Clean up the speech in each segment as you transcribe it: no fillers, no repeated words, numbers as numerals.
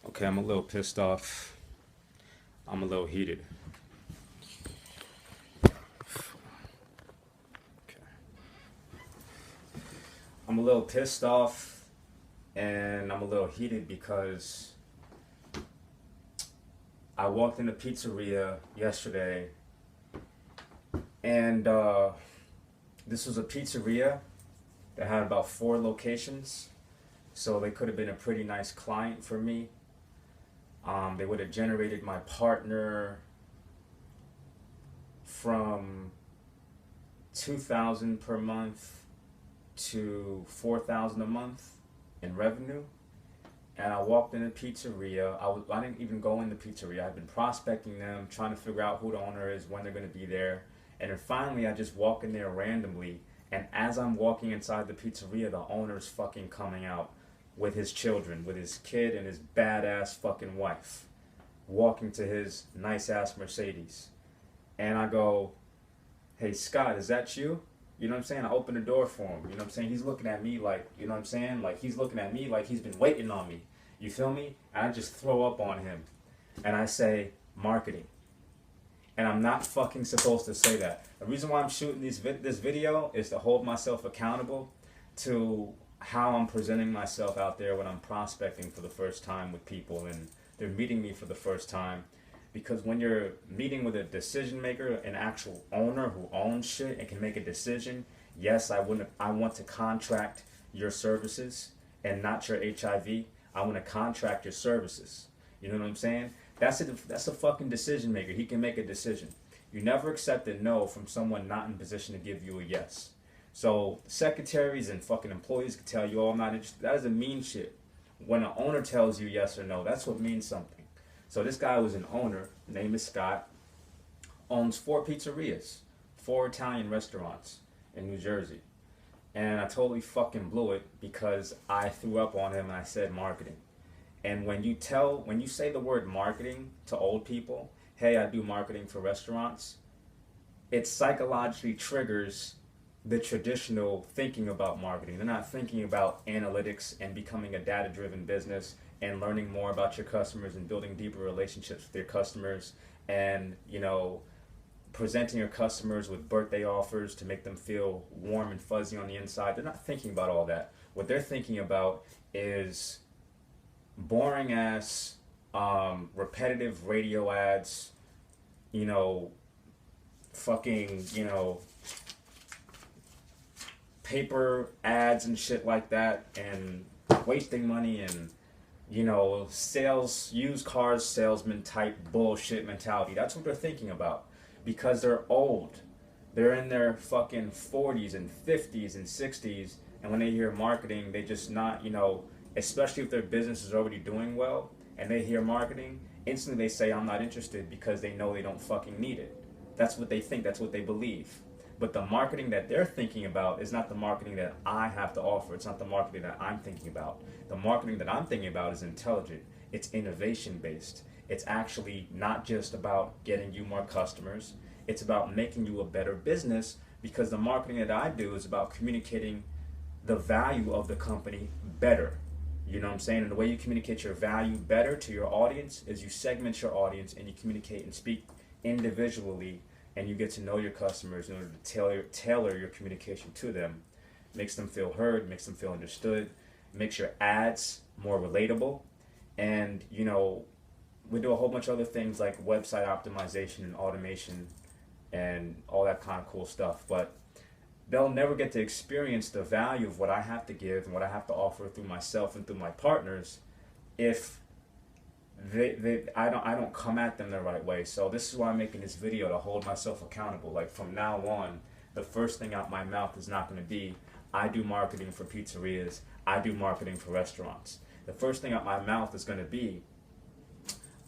Okay, I'm a little pissed off. I'm a little heated. Okay. I'm a little pissed off and I'm a little heated because I walked in the pizzeria yesterday and this was a pizzeria that had about 4 locations. So they could have been a pretty nice client for me. They would have generated my partner from 2,000 per month to 4,000 a month in revenue. And I walked in the pizzeria. I didn't even go in the pizzeria. I've been prospecting them, trying to figure out who the owner is, when they're going to be there. And then finally, I just walk in there randomly. And as I'm walking inside the pizzeria, the owner's fucking coming out with his children, with his kid and his badass fucking wife, walking to his nice ass Mercedes. And I go, "Hey Scott, is that you?" You know what I'm saying? I open the door for him. You know what I'm saying? He's looking at me like, you know what I'm saying? Like he's looking at me like he's been waiting on me. You feel me? And I just throw up on him. And I say, marketing. And I'm not fucking supposed to say that. The reason why I'm shooting this video is to hold myself accountable to how I'm presenting myself out there when I'm prospecting for the first time with people and they're meeting me for the first time. Because when you're meeting with a decision maker, an actual owner who owns shit and can make a decision, yes, I want to contract your services and not your HIV. I want to contract your services. You know what I'm saying? That's a fucking decision maker. He can make a decision. You never accept a no from someone not in position to give you a yes. So secretaries and fucking employees can tell you, "Oh, I'm not interested." That doesn't mean shit. When an owner tells you yes or no, that's what means something. So this guy was an owner, name is Scott, owns 4 pizzerias, 4 Italian restaurants in New Jersey. And I totally fucking blew it because I threw up on him and I said marketing. And when you say the word marketing to old people, "Hey, I do marketing for restaurants," it psychologically triggers the traditional thinking about marketing. They're not thinking about analytics and becoming a data-driven business and learning more about your customers and building deeper relationships with your customers and, presenting your customers with birthday offers to make them feel warm and fuzzy on the inside. They're not thinking about all that. What they're thinking about is boring ass, repetitive radio ads, you know, fucking, paper ads and shit like that, and wasting money and, used cars salesman type bullshit mentality. That's what they're thinking about because they're old. They're in their fucking 40s and 50s and 60s, and when they hear marketing, they just not, especially if their business is already doing well and they hear marketing, instantly they say, "I'm not interested," because they know they don't fucking need it. That's what they think, that's what they believe. But the marketing that they're thinking about is not the marketing that I have to offer. It's not the marketing that I'm thinking about. The marketing that I'm thinking about is intelligent. It's innovation based. It's actually not just about getting you more customers. It's about making you a better business because the marketing that I do is about communicating the value of the company better. You know what I'm saying? And the way you communicate your value better to your audience is you segment your audience and you communicate and speak individually, and you get to know your customers in order to tailor your communication to them. Makes them feel heard, makes them feel understood, makes your ads more relatable. And, we do a whole bunch of other things like website optimization and automation and all that kind of cool stuff. But they'll never get to experience the value of what I have to give and what I have to offer through myself and through my partners if I don't come at them the right way. So this is why I'm making this video, to hold myself accountable. Like from now on, the first thing out my mouth is not going to be, "I do marketing for pizzerias, I do marketing for restaurants." The first thing out my mouth is going to be,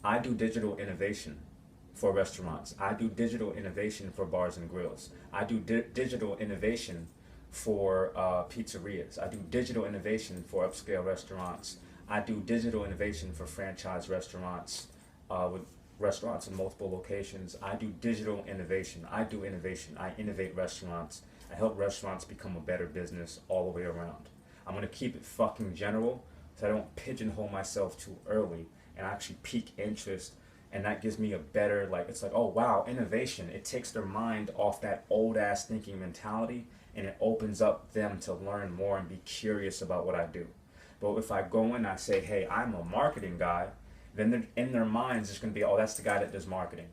"I do digital innovation for restaurants. I do digital innovation for bars and grills. I do digital innovation for pizzerias. I do digital innovation for upscale restaurants. I do digital innovation for franchise restaurants with restaurants in multiple locations. I do digital innovation. I do innovation. I innovate restaurants. I help restaurants become a better business all the way around." I'm going to keep it fucking general so I don't pigeonhole myself too early and actually pique interest. And that gives me a better, like, it's like, oh wow, innovation. It takes their mind off that old ass thinking mentality, and it opens up them to learn more and be curious about what I do. But if I go in and I say, hey, I'm a marketing guy, then in their minds it's going to be, oh, that's the guy that does marketing.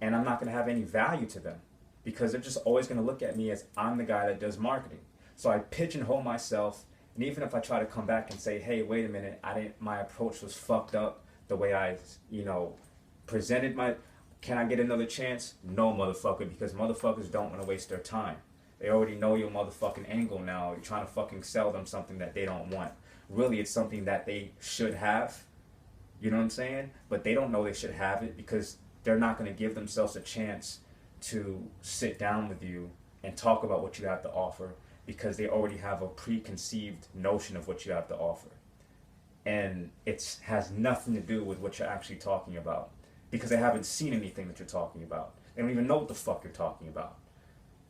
And I'm not going to have any value to them because they're just always going to look at me as I'm the guy that does marketing. So I pigeonhole myself, and even if I try to come back and say, hey, wait a minute, my approach was fucked up the way I, presented can I get another chance? No, motherfucker, because motherfuckers don't want to waste their time. They already know your motherfucking angle now. You're trying to fucking sell them something that they don't want. Really, it's something that they should have. You know what I'm saying? But they don't know they should have it because they're not going to give themselves a chance to sit down with you and talk about what you have to offer because they already have a preconceived notion of what you have to offer. And it has nothing to do with what you're actually talking about because they haven't seen anything that you're talking about. They don't even know what the fuck you're talking about.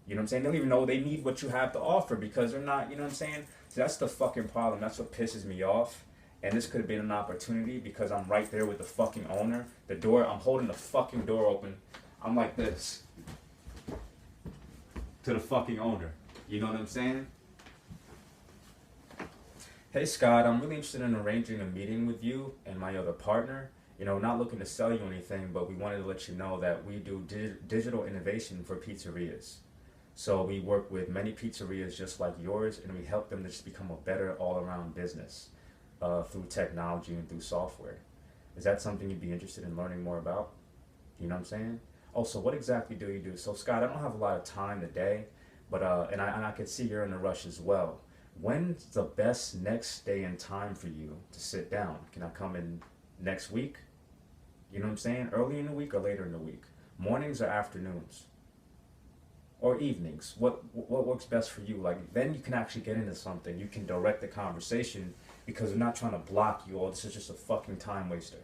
You know what I'm saying? They don't even know they need what you have to offer because they're not, you know what I'm saying? So that's the fucking problem. That's what pisses me off. And this could have been an opportunity because I'm right there with the fucking owner. The door, I'm holding the fucking door open. I'm like this to the fucking owner. You know what I'm saying? Hey Scott, I'm really interested in arranging a meeting with you and my other partner. Not looking to sell you anything, but we wanted to let you know that we do digital innovation for pizzerias. So we work with many pizzerias just like yours, and we help them to just become a better all-around business through technology and through software. Is that something you'd be interested in learning more about? You know what I'm saying? Also, what exactly do you do? So Scott, I don't have a lot of time today, but and I can see you're in a rush as well. When's the best next day and time for you to sit down? Can I come in next week? You know what I'm saying? Early in the week or later in the week? Mornings or afternoons? Or evenings? What works best for you? Like, then you can actually get into something. You can direct the conversation because we're not trying to block you. Oh, this is just a fucking time waster.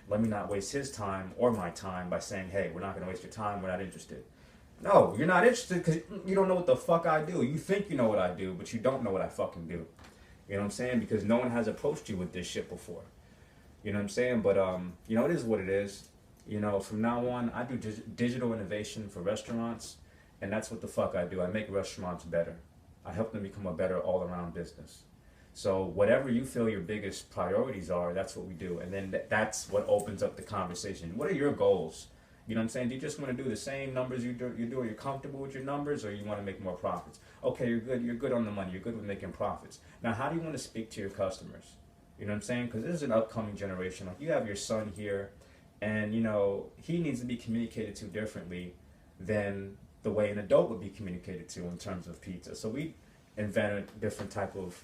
Let me not waste his time or my time by saying, hey, we're not going to waste your time. We're not interested. No, you're not interested because you don't know what the fuck I do. You think you know what I do, but you don't know what I fucking do. You know what I'm saying? Because no one has approached you with this shit before. You know what I'm saying? But, it is what it is. From now on, I do digital innovation for restaurants, and that's what the fuck I do. I make restaurants better. I help them become a better all-around business. So whatever you feel your biggest priorities are, that's what we do. And then that's what opens up the conversation. What are your goals? You know what I'm saying? Do you just want to do the same numbers you do? You're comfortable with your numbers, or you want to make more profits? Okay, you're good. You're good on the money. You're good with making profits. Now, how do you want to speak to your customers? You know what I'm saying? Because this is an upcoming generation. Like, you have your son here, and he needs to be communicated to differently than the way an adult would be communicated to in terms of pizza. So we invented a different type of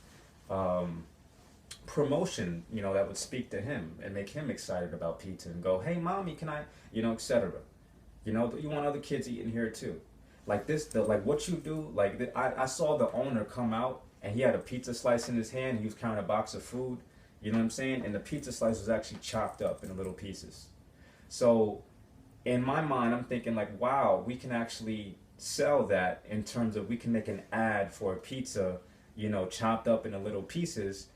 promotion, that would speak to him and make him excited about pizza and go, hey, mommy, can I, etc. You want other kids eating here too. Like this, like what you do, like I saw the owner come out and he had a pizza slice in his hand. He was carrying a box of food. You know what I'm saying? And the pizza slice was actually chopped up in little pieces. So in my mind, I'm thinking like, wow, we can actually sell that in terms of we can make an ad for a pizza, chopped up into little pieces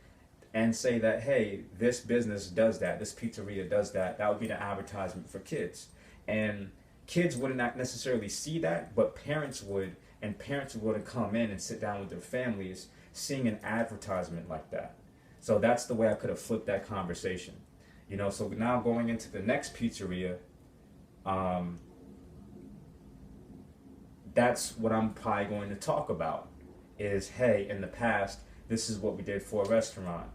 and say that, hey, this business does that. This pizzeria does that. That would be the advertisement for kids. And kids wouldn't necessarily see that, but parents would, and parents would come in and sit down with their families seeing an advertisement like that. So that's the way I could have flipped that conversation. So now going into the next pizzeria, that's what I'm probably going to talk about is, hey, in the past, this is what we did for a restaurant.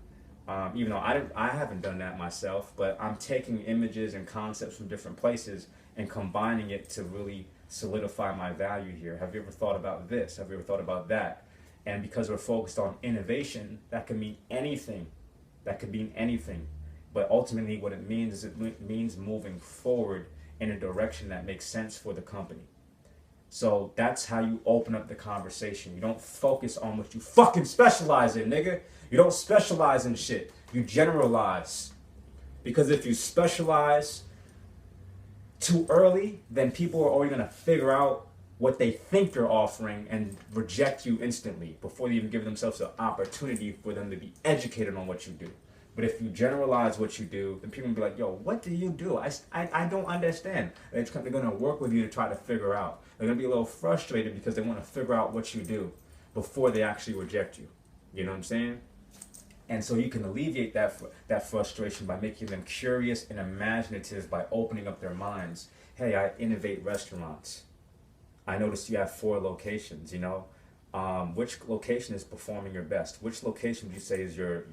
Even though I haven't done that myself, but I'm taking images and concepts from different places and combining it to really solidify my value here. Have you ever thought about this? Have you ever thought about that? And because we're focused on innovation, that can mean anything. That could mean anything. But ultimately what it means is it means moving forward in a direction that makes sense for the company. So that's how you open up the conversation. You don't focus on what you fucking specialize in, nigga. You don't specialize in shit. You generalize. Because if you specialize too early, then people are already going to figure out what they think you're offering and reject you instantly before they even give themselves an opportunity for them to be educated on what you do. But if you generalize what you do, then people will be like, yo, what do you do? I don't understand. They're going to work with you to try to figure out. They're going to be a little frustrated because they want to figure out what you do before they actually reject you. You know what I'm saying? And so you can alleviate that frustration by making them curious and imaginative by opening up their minds. Hey, I innovate restaurants. I noticed you have 4 locations, you know. Which location is performing your best? Which location would you say is your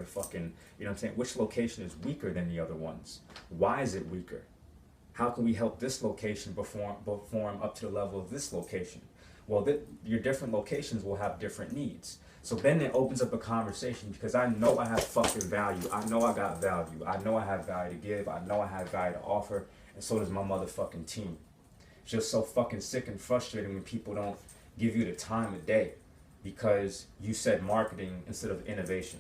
fucking, you know what I'm saying? Which location is weaker than the other ones? Why is it weaker? How can we help this location perform up to the level of this location? Well, your different locations will have different needs. So then it opens up a conversation because I know I have fucking value. I know I got value. I know I have value to give. I know I have value to offer. And so does my motherfucking team. It's just so fucking sick and frustrating when people don't give you the time of day because you said marketing instead of innovation.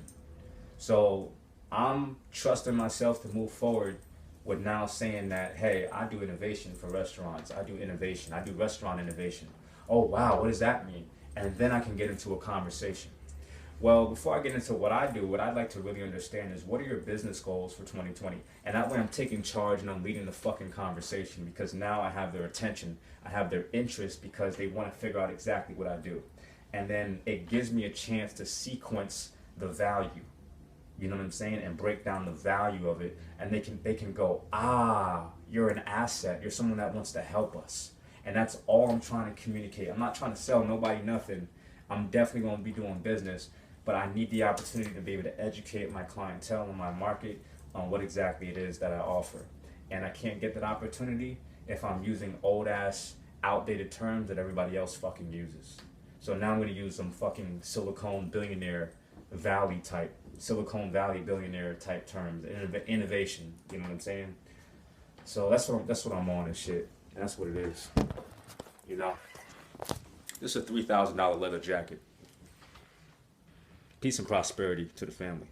So I'm trusting myself to move forward with now saying that, hey, I do innovation for restaurants. I do innovation. I do restaurant innovation. Oh, wow, what does that mean? And then I can get into a conversation. Well, before I get into what I do, what I'd like to really understand is what are your business goals for 2020? And that way I'm taking charge and I'm leading the fucking conversation because now I have their attention. I have their interest because they want to figure out exactly what I do. And then it gives me a chance to sequence the value. You know what I'm saying? And break down the value of it. And they can go, you're an asset. You're someone that wants to help us. And that's all I'm trying to communicate. I'm not trying to sell nobody nothing. I'm definitely going to be doing business, but I need the opportunity to be able to educate my clientele and my market on what exactly it is that I offer. And I can't get that opportunity if I'm using old ass, outdated terms that everybody else fucking uses. So now I'm going to use some fucking Silicon Valley billionaire type terms, innovation. You know what I'm saying? So that's what I'm on and shit. And that's what it is. You know? This is a $3,000 leather jacket. Peace and prosperity to the family.